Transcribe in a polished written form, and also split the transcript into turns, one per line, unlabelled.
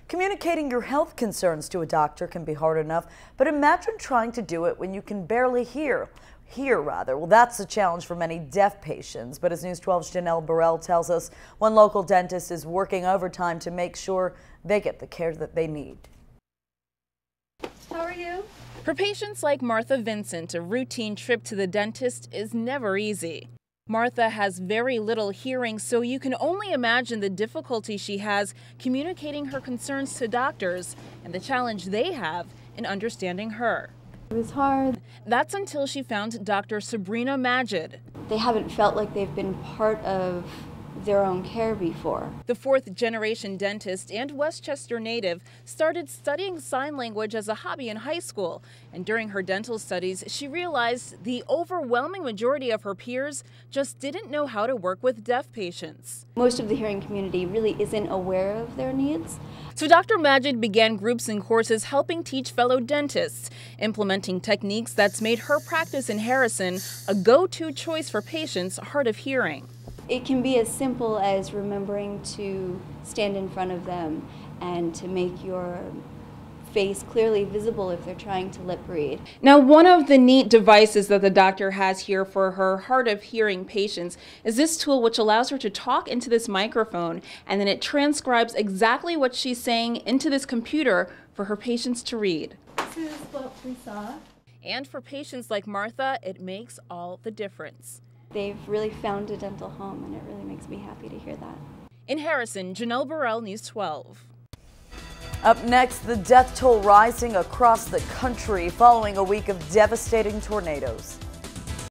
Communicating your health concerns to a doctor can be hard enough, but imagine trying to do it when you can barely hear. Well, that's a challenge for many deaf patients. But as News 12's Janelle Burrell tells us, one local dentist is working overtime to make sure they get the care that they need.
How are you?
For patients like Martha Vincent, a routine trip to the dentist is never easy. Martha has very little hearing, so you can only imagine the difficulty she has communicating her concerns to doctors and the challenge they have in understanding her.
It was hard.
That's until she found Dr. Sabrina Magid.
They haven't felt like they've been part of their own care before.
The fourth-generation dentist and Westchester native started studying sign language as a hobby in high school. And during her dental studies, she realized the overwhelming majority of her peers just didn't know how to work with deaf patients.
Most of the hearing community really isn't aware of their needs.
So Dr. Magid began groups and courses helping teach fellow dentists, implementing techniques that's made her practice in Harrison a go-to choice for patients hard of hearing.
It can be as simple as remembering to stand in front of them and to make your face clearly visible if they're trying to lip read.
Now, one of the neat devices that the doctor has here for her hard of hearing patients is this tool, which allows her to talk into this microphone, and then it transcribes exactly what she's saying into this computer for her patients to read.
This is what we saw.
And for patients like Martha, it makes all the difference.
They've really found a dental home, and it really makes me happy to hear that.
In Harrison, Janelle Burrell, News 12.
Up next, the death toll rising across the country following a week of devastating tornadoes.